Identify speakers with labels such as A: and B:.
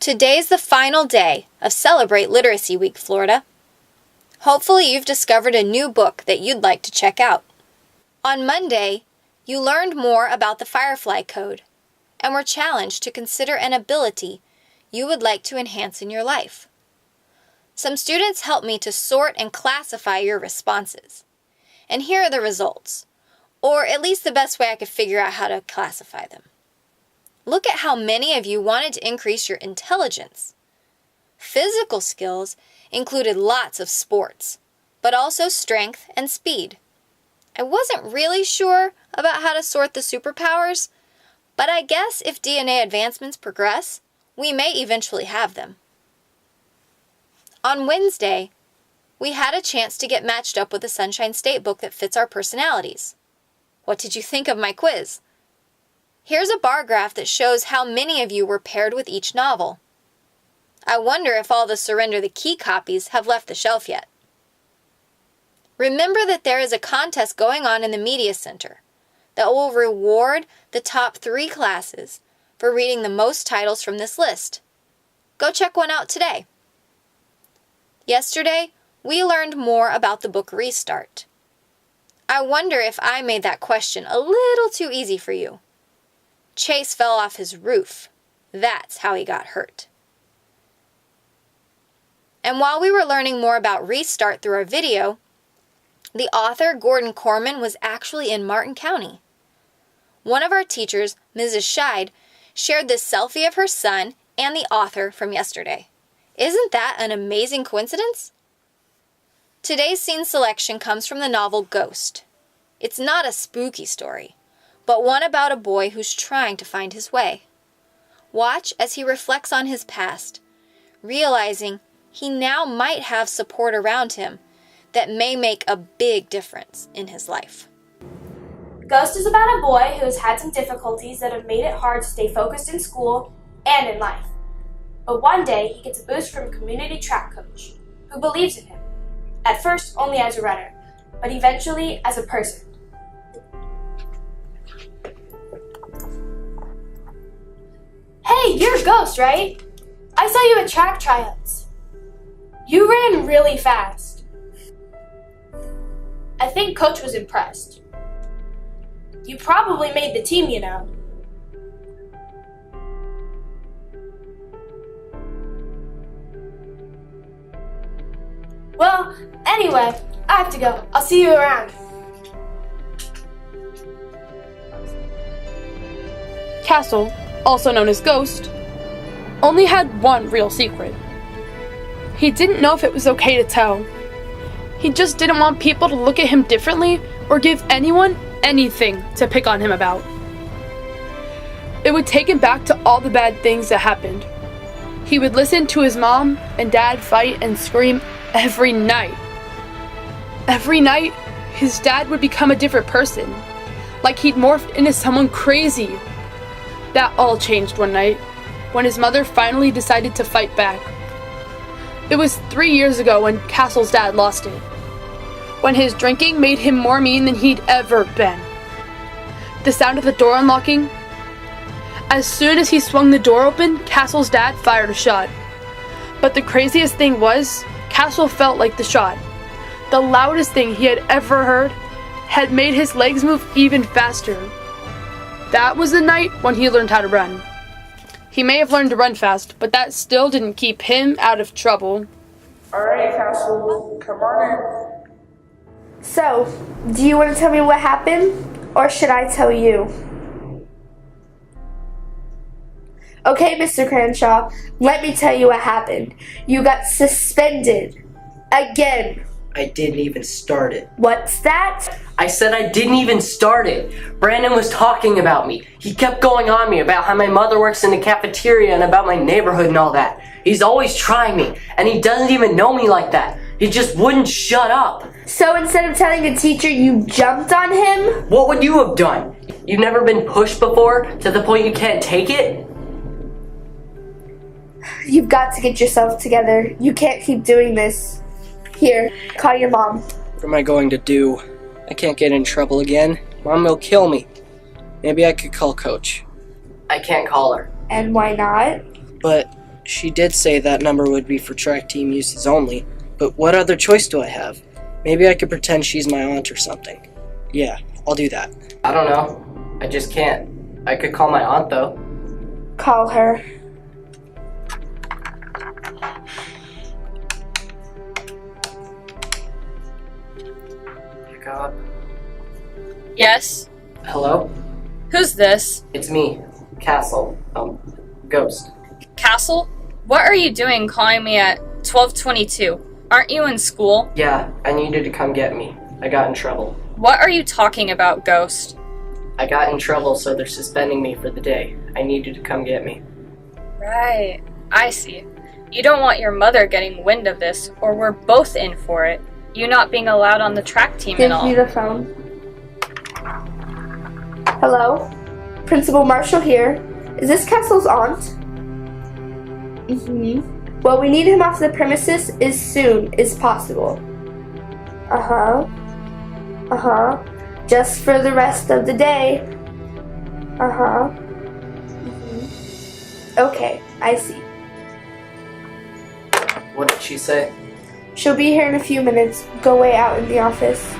A: Today's the final day of Celebrate Literacy Week, Florida. Hopefully you've discovered a new book that you'd like to check out. On Monday, you learned more about the Firefly Code and were challenged to consider an ability you would like to enhance in your life. Some students helped me to sort and classify your responses. And here are the results, or at least the best way I could figure out how to classify them. Look at how many of you wanted to increase your intelligence. Physical skills included lots of sports, but also strength and speed. I wasn't really sure about how to sort the superpowers, but I guess if DNA advancements progress, we may eventually have them. On Wednesday, we had a chance to get matched up with a Sunshine State book that fits our personalities. What did you think of my quiz? Here's a bar graph that shows how many of you were paired with each novel. I wonder if all the Surrender the Key copies have left the shelf yet. Remember that there is a contest going on in the Media Center that will reward the top 3 classes for reading the most titles from this list. Go check one out today. Yesterday, we learned more about the book Restart. I wonder if I made that question a little too easy for you. Chase fell off his roof. That's how he got hurt. And while we were learning more about Restart through our video, the author, Gordon Corman, was actually in Martin County. One of our teachers, Mrs. Scheid, shared this selfie of her son and the author from yesterday. Isn't that an amazing coincidence? Today's scene selection comes from the novel Ghost. It's not a spooky story, but one about a boy who's trying to find his way. Watch as he reflects on his past, realizing he now might have support around him that may make a big difference in his life.
B: Ghost is about a boy who has had some difficulties that have made it hard to stay focused in school and in life. But one day, he gets a boost from a community track coach who believes in him, at first only as a runner, but eventually as a person. Hey, you're Ghost, right? I saw you at track tryouts. You ran really fast. I think Coach was impressed. You probably made the team, you know. Well, anyway, I have to go. I'll see you around.
C: Castle, also known as Ghost, only had one real secret. He didn't know if it was okay to tell. He just didn't want people to look at him differently or give anyone anything to pick on him about. It would take him back to all the bad things that happened. He would listen to his mom and dad fight and scream every night. Every night, his dad would become a different person, like he'd morphed into someone crazy. That all changed one night, when his mother finally decided to fight back. It was 3 years ago when Castle's dad lost it, when his drinking made him more mean than he'd ever been. The sound of the door unlocking. As soon as he swung the door open, Castle's dad fired a shot. But the craziest thing was, Castle felt like the shot. The loudest thing he had ever heard had made his legs move even faster. That was the night when he learned how to run. He may have learned to run fast, but that still didn't keep him out of trouble.
D: Alright, Castle, come on in.
E: So, do you want to tell me what happened, or should I tell you? Okay, Mr. Cranshaw, let me tell you what happened. You got suspended. Again.
F: I didn't even start it.
E: What's that?
F: I said I didn't even start it. Brandon was talking about me. He kept going on me about how my mother works in the cafeteria and about my neighborhood and all that. He's always trying me, and he doesn't even know me like that. He just wouldn't shut up.
E: So instead of telling the teacher, you jumped on him?
F: What would you have done? You've never been pushed before to the point you can't take it?
E: You've got to get yourself together. You can't keep doing this. Here, call your mom.
F: What am I going to do? I can't get in trouble again. Mom will kill me. Maybe I could call Coach. I can't call her.
E: And why not?
F: But
G: she did say that number would be for track team uses only, but what other choice do I have? Maybe I could pretend she's my aunt or something. Yeah, I'll do that.
F: I don't know. I just can't. I could call my aunt, though.
E: Call her.
F: Pick up.
H: Yes?
F: Hello?
H: Who's this?
F: It's me, Castle. Ghost.
H: Castle? What are you doing calling me at 12:22? Aren't you in school?
F: Yeah, I needed to come get me. I got in trouble.
H: What are you talking about, Ghost?
F: I got in trouble, so they're suspending me for the day. I needed to come get me.
H: Right. I see. You don't want your mother getting wind of this, or we're both in for it. You not being allowed on the track team
E: Give
H: and all.
E: me the phone. Hello? Principal Marshall here. Is this Castle's aunt? Mm-hmm. Well, we need him off the premises as soon as possible. Uh-huh. Uh-huh. Just for the rest of the day. Uh-huh. Mm-hmm. Okay, I see.
F: What did she say?
E: She'll be here in a few minutes. Go way out in the office.